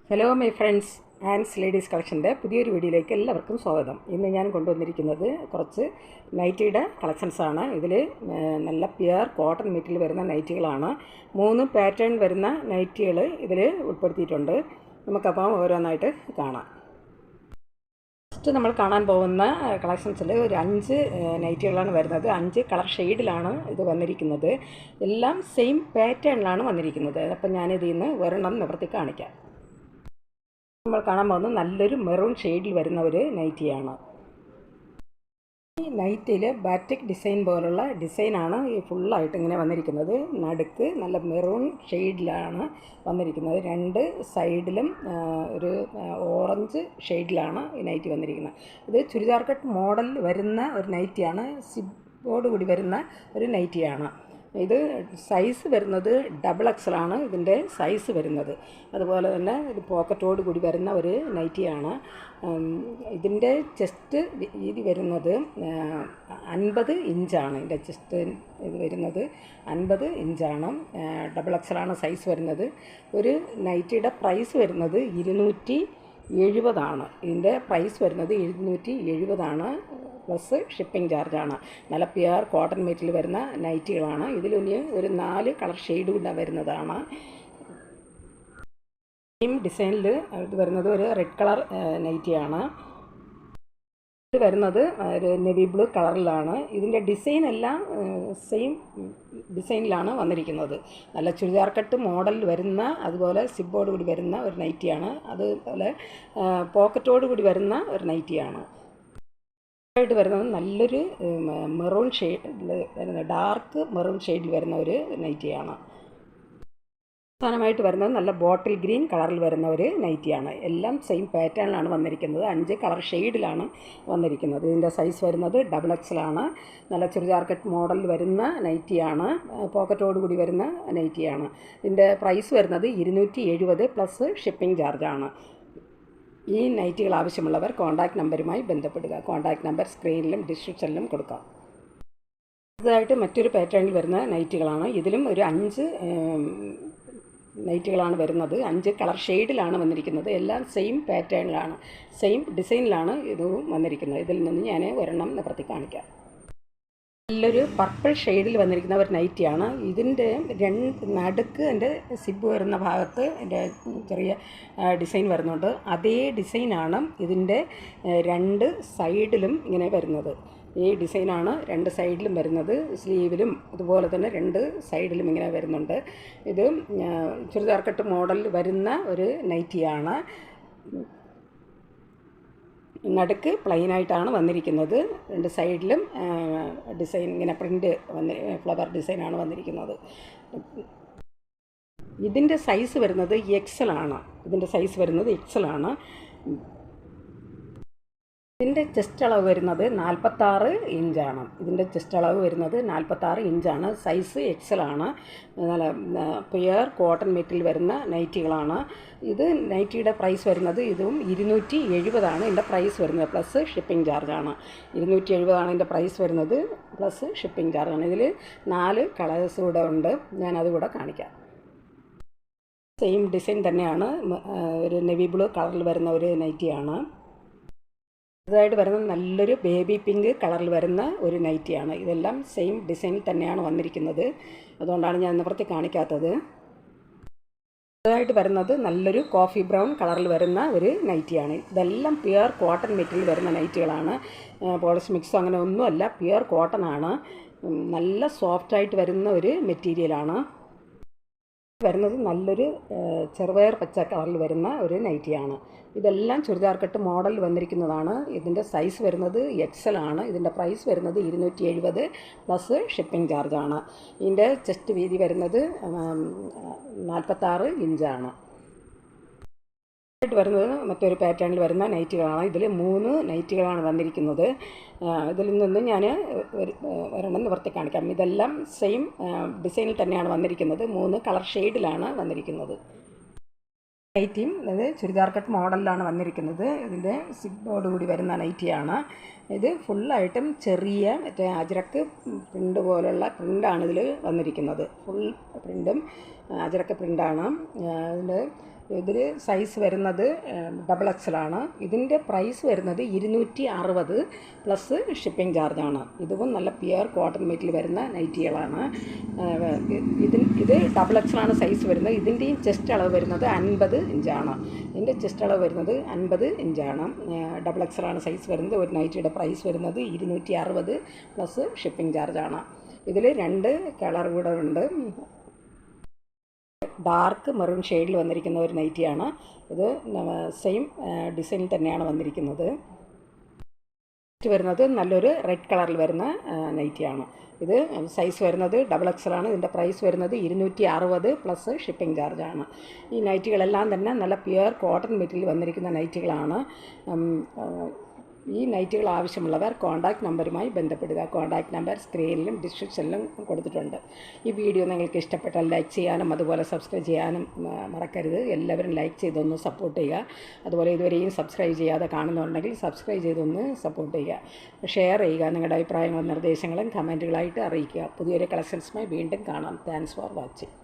Hello my friends, ആൻഡ്സ് ladies കളക്ഷൻ്റെ പുതിയൊരു വീഡിയോയിലേക്ക് എല്ലാവർക്കും സ്വാഗതം. ഇന്ന് ഞാൻ കൊണ്ടുവന്നിരിക്കുന്നത് കുറച്ച് നൈറ്റിയുടെ കളക്ഷൻസാണ്. ഇതിൽ നല്ല പ്യുർ കോട്ടൺ മെറ്റീരിയൽ വരുന്ന നൈറ്റികളാണ്. 3 പാറ്റേൺ വരുന്ന നൈറ്റികൾ ഇതിൽ ഉൾപ്പെടുത്തിയിട്ടുണ്ട്. നമുക്കപ്പോൾ ഓരോന്നായിട്ട് കാണാം. ഫസ്റ്റ് നമ്മൾ കാണാൻ പോകുന്ന കളക്ഷൻസിൽ ഒരു 5 നൈറ്റികളാണ് വരുന്നത്. 5 കളർ ഷെയ്ഡിലാണ് ഇത് വന്നിരിക്കുന്നത്. എല്ലാം സെയിം പാറ്റേണിലാണ് വന്നിരിക്കുന്നത്. അപ്പം ഞാനിതിൽ നിന്ന് ഒരെണ്ണം നിവർത്തി കാണിക്കാം. നമ്മൾ കാണാൻ പോകുന്നത് നല്ലൊരു മെറൂൺ ഷെയ്ഡിൽ വരുന്ന ഒരു നൈറ്റിയാണ്. ഈ നൈറ്റിയിൽ ബാറ്റിക് ഡിസൈൻ പോലുള്ള ഡിസൈനാണ് ഈ ഫുള്ളായിട്ട് ഇങ്ങനെ വന്നിരിക്കുന്നത്. നടുക്ക് നല്ല മെറൂൺ ഷെയ്ഡിലാണ് വന്നിരിക്കുന്നത്. 2 സൈഡിലും ഒരു ഓറഞ്ച് ഷെയ്ഡിലാണ് ഈ നൈറ്റി വന്നിരിക്കുന്നത്. ഇത് ചുരിദാർ കട്ട് മോഡൽ വരുന്ന ഒരു നൈറ്റിയാണ്. സിബോട് കൂടി വരുന്ന ഒരു നൈറ്റിയാണ്. ഇത് സൈസ് വരുന്നത് XXL ആണ് ഇതിൻ്റെ സൈസ് വരുന്നത്. അതുപോലെ തന്നെ ഇത് പോക്കറ്റോട് കൂടി വരുന്ന ഒരു നൈറ്റിയാണ്. ഇതിൻ്റെ ചെസ്റ്റ് വീതി വരുന്നത് 50 ഇഞ്ചാണ്. ഇതിൻ്റെ ചെസ്റ്റ് ഇത് വരുന്നത് 50 ഇഞ്ചാണ്. XXL ആണ് സൈസ് വരുന്നത്. ഒരു നൈറ്റിയുടെ പ്രൈസ് വരുന്നത് 270 ആണ്. ഇതിൻ്റെ പ്രൈസ് വരുന്നത് 270 പ്ലസ് ഷിപ്പിംഗ് ചാർജാണ്. നല്ല പ്യുർ കോട്ടൺ മെറ്റീരിയൽ വരുന്ന നൈറ്റികളാണ്. ഇതിലൊന്ന് ഒരു 4 കളർ ഷെയ്ഡ് കൂടെ വരുന്നതാണ്. സെയിം ഡിസൈനിൽ ഇത് വരുന്നത് ഒരു റെഡ് കളർ നൈറ്റിയാണ്. ഇത് വരുന്നത് ഒരു നെവി ബ്ലൂ കളറിലാണ്. ഇതിൻ്റെ ഡിസൈൻ എല്ലാം സെയിം ഡിസൈനിലാണ് വന്നിരിക്കുന്നത്. നല്ല ചുരിദാർ കട്ട് മോഡൽ വരുന്ന, അതുപോലെ സിബോട് കൂടി വരുന്ന ഒരു നൈറ്റിയാണ്. അതുപോലെ പോക്കറ്റോട് കൂടി വരുന്ന ഒരു നൈറ്റിയാണ്. ആയിട്ട് വരുന്നത് നല്ലൊരു മെറൂൺ ഷെയ്ഡിൽ വരുന്ന, ഡാർക്ക് മെറൂൺ ഷെയ്ഡിൽ വരുന്ന ഒരു നൈറ്റിയാണ്. അവസാനമായിട്ട് വരുന്നത് നല്ല ബോട്ടിൽ ഗ്രീൻ കളറിൽ വരുന്ന ഒരു നൈറ്റിയാണ്. എല്ലാം സെയിം പാറ്റേണിലാണ് വന്നിരിക്കുന്നത്. 5 കളർ ഷെയ്ഡിലാണ് വന്നിരിക്കുന്നത്. ഇതിൻ്റെ സൈസ് വരുന്നത് XXL ആണ്. നല്ല ചുരിദാർ കട്ട് മോഡൽ വരുന്ന നൈറ്റിയാണ്. പോക്കറ്റോട് കൂടി വരുന്ന നൈറ്റിയാണ്. ഇതിൻ്റെ പ്രൈസ് വരുന്നത് 270 പ്ലസ് ഷിപ്പിംഗ് ചാർജാണ്. ഈ നൈറ്റികൾ ആവശ്യമുള്ളവർ കോൺടാക്റ്റ് നമ്പറുമായി ബന്ധപ്പെടുക. കോൺടാക്റ്റ് നമ്പർ സ്ക്രീനിലും ഡിസ്ക്രിപ്ഷനിലും കൊടുക്കാം. അടുത്തതായിട്ട് മറ്റൊരു പാറ്റേണിൽ വരുന്ന നൈറ്റികളാണ്. ഇതിലും ഒരു 5 നൈറ്റികളാണ് വരുന്നത്. 5 കളർ ഷെയ്ഡിലാണ് വന്നിരിക്കുന്നത്. എല്ലാം സെയിം പാറ്റേണിലാണ്, സെയിം ഡിസൈനിലാണ് ഇതും വന്നിരിക്കുന്നത്. ഇതിൽ നിന്ന് ഞാൻ ഒരെണ്ണം നിവർത്തി കാണിക്കാം. നല്ലൊരു പർപ്പിൾ ഷെയ്ഡിൽ വന്നിരിക്കുന്ന ഒരു നൈറ്റിയാണ്. ഇതിൻ്റെ നടുക്ക് എൻ്റെ സിബ് വരുന്ന ഭാഗത്ത് എൻ്റെ ചെറിയ ഡിസൈൻ വരുന്നുണ്ട്. അതേ ഡിസൈനാണ് ഇതിൻ്റെ 2 സൈഡിലും ഇങ്ങനെ വരുന്നത്. ഈ ഡിസൈനാണ് 2 സൈഡിലും വരുന്നത്. സ്ലീവിലും അതുപോലെ തന്നെ 2 സൈഡിലും ഇങ്ങനെ വരുന്നുണ്ട്. ഇത് ചുരിദാർ കട്ട് മോഡൽ വരുന്ന ഒരു നൈറ്റിയാണ്. നടുക്ക് പ്ലെയിനായിട്ടാണ് വന്നിരിക്കുന്നത്. 2 സൈഡിലും ഡിസൈൻ ഇങ്ങനെ പ്രിൻ്റ് ഫ്ലവർ ഡിസൈനാണ് വന്നിരിക്കുന്നത്. ഇതിൻ്റെ സൈസ് വരുന്നത് XL ആണ്. ഇതിൻ്റെ സൈസ് വരുന്നത് XL ആണ്. ഇതിൻ്റെ ചെസ്റ്റ് അളവ് വരുന്നത് 46 ഇഞ്ചാണ്. ഇതിൻ്റെ ചെസ്റ്റ് അളവ് വരുന്നത് 46 ഇഞ്ചാണ്. സൈസ് XL ആണ്. നല്ല പ്യുർ കോട്ടൺ മെറ്റീരിയൽ വരുന്ന നൈറ്റികളാണ്. ഇത് നൈറ്റിയുടെ പ്രൈസ് വരുന്നത് ഇതും 270 ആണ് ഇതിൻ്റെ പ്രൈസ് വരുന്നത്, പ്ലസ് ഷിപ്പിംഗ് ചാർജാണ്. 270 ആണ് ഇതിൻ്റെ പ്രൈസ് വരുന്നത്, പ്ലസ് ഷിപ്പിംഗ് ചാർജാണ്. ഇതിൽ 4 കളേഴ്സ് കൂടെ ഉണ്ട്. ഞാനതുകൂടെ കാണിക്കാം. സെയിം ഡിസൈൻ തന്നെയാണ്. ഒരു നെവി ബ്ലൂ കളറിൽ വരുന്ന ഒരു നൈറ്റിയാണ്. ഇതായിട്ട് വരുന്നത് നല്ലൊരു ബേബി പിങ്ക് കളറിൽ വരുന്ന ഒരു നൈറ്റിയാണ്. ഇതെല്ലാം സെയിം ഡിസൈനിൽ തന്നെയാണ് വന്നിരിക്കുന്നത്. അതുകൊണ്ടാണ് ഞാൻ നിവർത്തി കാണിക്കാത്തത്. ഇതായിട്ട് വരുന്നത് നല്ലൊരു കോഫി ബ്രൗൺ കളറിൽ വരുന്ന ഒരു നൈറ്റിയാണ്. ഇതെല്ലാം പ്യുർ കോട്ടൺ മെറ്റീരിയൽ വരുന്ന നൈറ്റികളാണ്. പോളിഷ് മിക്സോ അങ്ങനെ ഒന്നുമല്ല, പ്യുർ കോട്ടൺ ആണ്. നല്ല സോഫ്റ്റായിട്ട് വരുന്ന ഒരു മെറ്റീരിയലാണ്. വരുന്നത് നല്ലൊരു ചെറുപയർ പച്ച കളറിൽ വരുന്ന ഒരു നൈറ്റിയാണ്. ഇതെല്ലാം ചുരിദാർ കട്ട് മോഡൽ വന്നിരിക്കുന്നതാണ്. ഇതിൻ്റെ സൈസ് വരുന്നത് XL ആണ്. ഇതിൻ്റെ പ്രൈസ് വരുന്നത് 270 പ്ലസ് ഷിപ്പിംഗ് ചാർജാണ്. ഇതിൻ്റെ ചെസ്റ്റ് വീതി വരുന്നത് 46 ഇഞ്ചാണ്. വരുന്നത് മറ്റൊരു പാറ്റേണിൽ വരുന്ന നൈറ്റികളാണ്. ഇതിൽ 3 നൈറ്റികളാണ് വന്നിരിക്കുന്നത്. ഇതിൽ നിന്ന് ഞാൻ ഒരെണ്ണം നിവർത്തി കാണിക്കാം. ഇതെല്ലാം സെയിം ഡിസൈനിൽ തന്നെയാണ് വന്നിരിക്കുന്നത്. 3 കളർ ഷെയ്ഡിലാണ് വന്നിരിക്കുന്നത്. നൈറ്റിയും അത് ചുരിദാർ കട്ട് മോഡലിലാണ് വന്നിരിക്കുന്നത്. ഇതിൻ്റെ സിബോട് കൂടി വരുന്ന നൈറ്റിയാണ്. ഇത് ഫുള്ളായിട്ടും ചെറിയ മറ്റേ അജരക്ക് പ്രിൻ്റ് പോലുള്ള പ്രിൻ്റാണ് ഇതിൽ വന്നിരിക്കുന്നത്. ഫുൾ പ്രിൻ്റും അജരക്ക് പ്രിൻ്റാണ്. ഇതിൻ്റെ ഇതിൽ സൈസ് വരുന്നത് ഡബിൾ എക്സലാണ്. ഇതിൻ്റെ പ്രൈസ് വരുന്നത് 260 പ്ലസ് ഷിപ്പിംഗ് ചാർജാണ്. ഇതും നല്ല പ്യുവർ കോട്ടൺ മെറ്റീരിയൽ വരുന്ന നൈറ്റികളാണ്. ഇത് ഡബിൾ എക്സലാണ് സൈസ് വരുന്നത്. ഇതിൻ്റെയും ചെസ്റ്റ് അളവ് വരുന്നത് 50 ഇഞ്ചാണ്. ഇതിൻ്റെ ചെസ്റ്റ് അളവ് വരുന്നത് 50 ഇഞ്ചാണ്. ഡബിൾ എക്സലാണ് സൈസ് വരുന്നത്. ഒരു നൈറ്റിയുടെ പ്രൈസ് വരുന്നത് 260 പ്ലസ് ഷിപ്പിംഗ് ചാർജാണ്. ഇതിൽ 2 കളർ കൂടെ ഉണ്ട്. ഡാർക്ക് മെറൂൺ ഷെയ്ഡിൽ വന്നിരിക്കുന്ന ഒരു നൈറ്റിയാണ്. ഇത് സെയിം ഡിസൈനിൽ തന്നെയാണ് വന്നിരിക്കുന്നത്. വരുന്നത് നല്ലൊരു റെഡ് കളറിൽ വരുന്ന നൈറ്റിയാണ്. ഇത് സൈസ് വരുന്നത് ഡബിൾ എക്സലാണ്. ഇതിൻ്റെ പ്രൈസ് വരുന്നത് 260 പ്ലസ് ഷിപ്പിംഗ് ചാർജാണ്. ഈ നൈറ്റികളെല്ലാം തന്നെ നല്ല പ്യുവർ കോട്ടൺ മെറ്റീരിയൽ വന്നിരിക്കുന്ന നൈറ്റികളാണ്. ഈ നൈറ്റുകൾ ആവശ്യമുള്ളവർ കോൺടാക്റ്റ് നമ്പറുമായി ബന്ധപ്പെടുക. കോൺടാക്റ്റ് നമ്പർ സ്ക്രീനിലും ഡിസ്ക്രിപ്ഷനിലും കൊടുത്തിട്ടുണ്ട്. ഈ വീഡിയോ നിങ്ങൾക്ക് ഇഷ്ടപ്പെട്ടാൽ ലൈക്ക് ചെയ്യാനും അതുപോലെ സബ്സ്ക്രൈബ് ചെയ്യാനും മറക്കരുത്. എല്ലാവരും ലൈക്ക് ചെയ്തൊന്ന് സപ്പോർട്ട് ചെയ്യുക. അതുപോലെ ഇതുവരെയും സബ്സ്ക്രൈബ് ചെയ്യാതെ കാണുന്നുണ്ടെങ്കിൽ സബ്സ്ക്രൈബ് ചെയ്തൊന്ന് സപ്പോർട്ട് ചെയ്യുക. ഷെയർ ചെയ്യുക. നിങ്ങളുടെ അഭിപ്രായങ്ങളും നിർദ്ദേശങ്ങളും കമൻറ്റുകളായിട്ട് അറിയിക്കുക. പുതിയൊരു കളക്ഷൻസുമായി വീണ്ടും കാണാം. Thanks for watching.